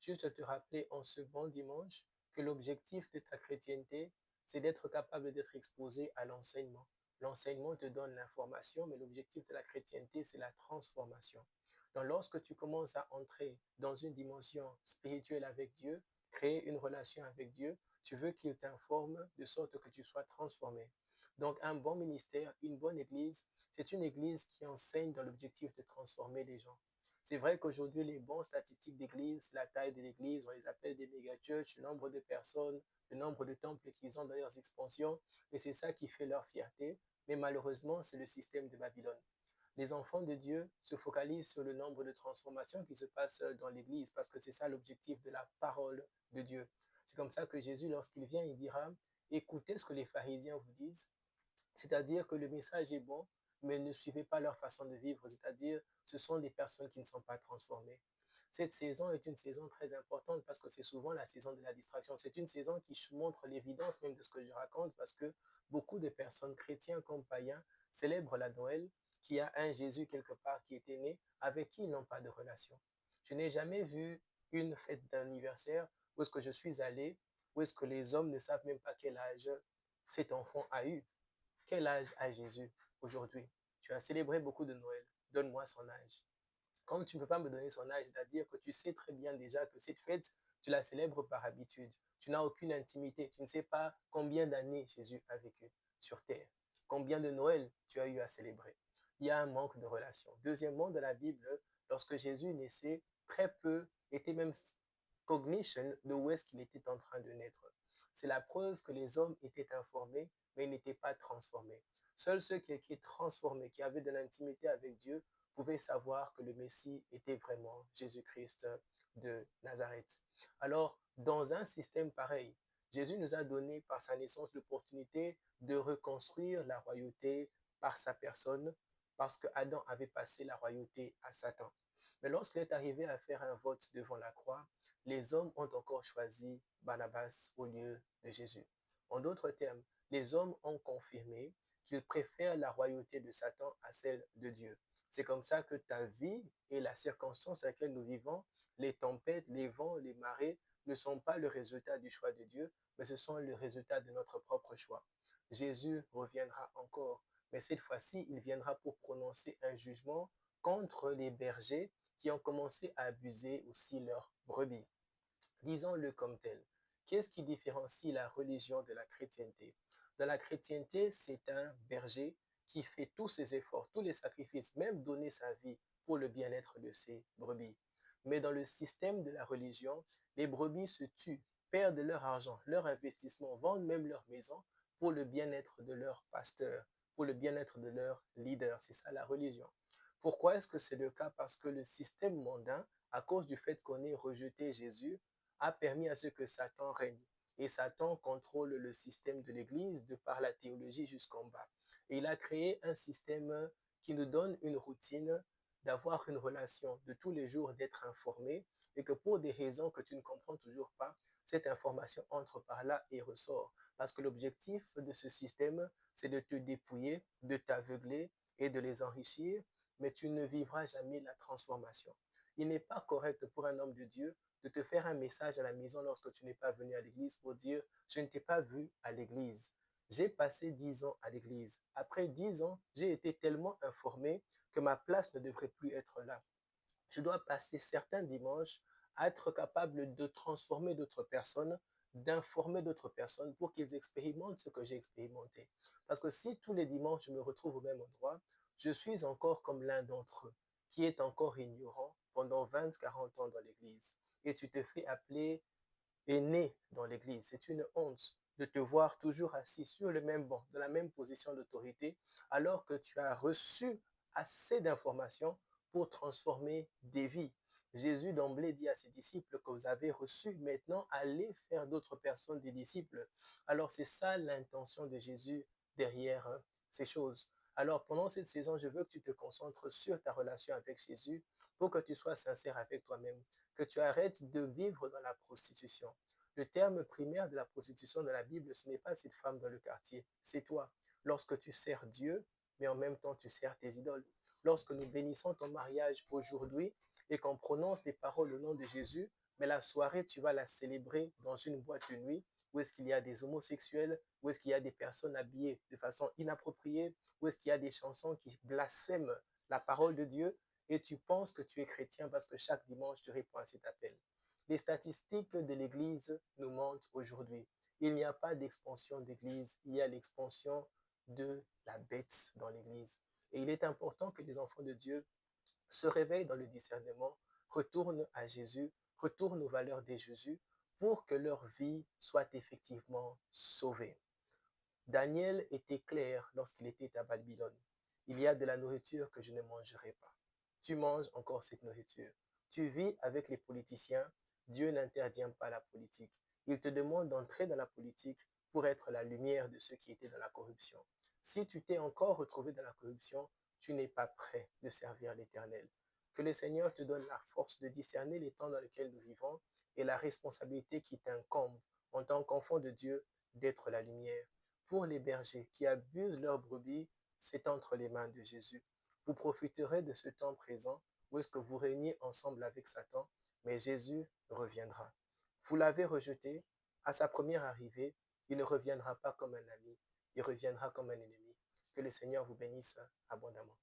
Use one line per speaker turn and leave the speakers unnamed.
juste te rappeler en ce bon dimanche que l'objectif de ta chrétienté, c'est d'être capable d'être exposé à l'enseignement. L'enseignement te donne l'information, mais l'objectif de la chrétienté, c'est la transformation. Donc, lorsque tu commences à entrer dans une dimension spirituelle avec Dieu, créer une relation avec Dieu, tu veux qu'il t'informe de sorte que tu sois transformé. Donc, un bon ministère, une bonne église, c'est une église qui enseigne dans l'objectif de transformer les gens. C'est vrai qu'aujourd'hui, les bons statistiques d'église, la taille de l'église, on les appelle des méga-churches, le nombre de personnes, le nombre de temples qu'ils ont dans leurs expansions, et c'est ça qui fait leur fierté. Mais malheureusement, c'est le système de Babylone. Les enfants de Dieu se focalisent sur le nombre de transformations qui se passent dans l'église, parce que c'est ça l'objectif de la parole de Dieu. C'est comme ça que Jésus, lorsqu'il vient, il dira, écoutez ce que les pharisiens vous disent, c'est-à-dire que le message est bon, mais ne suivez pas leur façon de vivre, c'est-à-dire ce sont des personnes qui ne sont pas transformées. Cette saison est une saison très importante parce que c'est souvent la saison de la distraction. C'est une saison qui montre l'évidence même de ce que je raconte parce que beaucoup de personnes, chrétiens comme païens, célèbrent la Noël, qui a un Jésus quelque part qui était né, avec qui ils n'ont pas de relation. Je n'ai jamais vu une fête d'anniversaire où est-ce que je suis allé, où est-ce que les hommes ne savent même pas quel âge cet enfant a eu. Quel âge a Jésus aujourd'hui? Tu as célébré beaucoup de Noël. Donne-moi son âge. Comme tu ne peux pas me donner son âge, c'est-à-dire que tu sais très bien déjà que cette fête, tu la célèbres par habitude. Tu n'as aucune intimité. Tu ne sais pas combien d'années Jésus a vécu sur terre. Combien de Noël tu as eu à célébrer. Il y a un manque de relation. Deuxièmement, dans la Bible, lorsque Jésus naissait, très peu étaient même cognition de où est-ce qu'il était en train de naître. C'est la preuve que les hommes étaient informés, mais ils n'étaient pas transformés. Seuls ceux qui étaient transformés, qui avaient de l'intimité avec Dieu, pouvaient savoir que le Messie était vraiment Jésus-Christ de Nazareth. Alors, dans un système pareil, Jésus nous a donné par sa naissance l'opportunité de reconstruire la royauté par sa personne, parce que Adam avait passé la royauté à Satan. Mais lorsqu'il est arrivé à faire un vote devant la croix, les hommes ont encore choisi Barnabas au lieu de Jésus. En d'autres termes, les hommes ont confirmé qu'ils préfèrent la royauté de Satan à celle de Dieu. C'est comme ça que ta vie et la circonstance dans laquelle nous vivons, les tempêtes, les vents, les marées, ne sont pas le résultat du choix de Dieu, mais ce sont le résultat de notre propre choix. Jésus reviendra encore, mais cette fois-ci, il viendra pour prononcer un jugement contre les bergers qui ont commencé à abuser aussi leurs brebis. Disons-le comme tel. Qu'est-ce qui différencie la religion de la chrétienté? Dans la chrétienté, c'est un berger qui fait tous ses efforts, tous les sacrifices, même donner sa vie pour le bien-être de ses brebis. Mais dans le système de la religion, les brebis se tuent, perdent leur argent, leur investissement, vendent même leur maison pour le bien-être de leur pasteur, pour le bien-être de leur leader. C'est ça la religion. Pourquoi est-ce que c'est le cas? Parce que le système mondain, à cause du fait qu'on ait rejeté Jésus, a permis à ce que Satan règne. Et Satan contrôle le système de l'Église de par la théologie jusqu'en bas. Et il a créé un système qui nous donne une routine d'avoir une relation de tous les jours, d'être informé, et que pour des raisons que tu ne comprends toujours pas, cette information entre par là et ressort. Parce que l'objectif de ce système, c'est de te dépouiller, de t'aveugler et de les enrichir, mais tu ne vivras jamais la transformation. Il n'est pas correct pour un homme de Dieu de te faire un message à la maison lorsque tu n'es pas venu à l'église pour dire, je ne t'ai pas vu à l'église. J'ai passé 10 ans à l'église. Après 10 ans, j'ai été tellement informé que ma place ne devrait plus être là. Je dois passer certains dimanches à être capable de transformer d'autres personnes, d'informer d'autres personnes pour qu'ils expérimentent ce que j'ai expérimenté. Parce que si tous les dimanches je me retrouve au même endroit, je suis encore comme l'un d'entre eux, qui est encore ignorant pendant 20, 40 ans dans l'Église. Et tu te fais appeler aîné dans l'Église. C'est une honte de te voir toujours assis sur le même banc, dans la même position d'autorité, alors que tu as reçu assez d'informations pour transformer des vies. Jésus d'emblée dit à ses disciples que vous avez reçu, maintenant allez faire d'autres personnes des disciples. Alors c'est ça l'intention de Jésus derrière ces choses. Alors pendant cette saison, je veux que tu te concentres sur ta relation avec Jésus pour que tu sois sincère avec toi-même, que tu arrêtes de vivre dans la prostitution. Le terme primaire de la prostitution dans la Bible, ce n'est pas cette femme dans le quartier, c'est toi. Lorsque tu sers Dieu, mais en même temps tu sers tes idoles. Lorsque nous bénissons ton mariage aujourd'hui et qu'on prononce des paroles au nom de Jésus, mais la soirée, tu vas la célébrer dans une boîte de nuit où est-ce qu'il y a des homosexuels, où est-ce qu'il y a des personnes habillées de façon inappropriée, où est-ce qu'il y a des chansons qui blasphèment la parole de Dieu, et tu penses que tu es chrétien parce que chaque dimanche, tu réponds à cet appel. Les statistiques de l'Église nous montrent aujourd'hui. Il n'y a pas d'expansion d'Église, il y a l'expansion de la bête dans l'Église. Et il est important que les enfants de Dieu se réveillent dans le discernement, retournent à Jésus, retournent aux valeurs de Jésus pour que leur vie soit effectivement sauvée. Daniel était clair lorsqu'il était à Babylone. Il y a de la nourriture que je ne mangerai pas. Tu manges encore cette nourriture. Tu vis avec les politiciens. Dieu n'interdit pas la politique. Il te demande d'entrer dans la politique pour être la lumière de ceux qui étaient dans la corruption. Si tu t'es encore retrouvé dans la corruption, tu n'es pas prêt de servir l'Éternel. Que le Seigneur te donne la force de discerner les temps dans lesquels nous vivons et la responsabilité qui t'incombe en tant qu'enfant de Dieu d'être la lumière. Pour les bergers qui abusent leurs brebis, c'est entre les mains de Jésus. Vous profiterez de ce temps présent où est-ce que vous régnez ensemble avec Satan, mais Jésus reviendra. Vous l'avez rejeté à sa première arrivée, il ne reviendra pas comme un ami, il reviendra comme un ennemi. Que le Seigneur vous bénisse abondamment.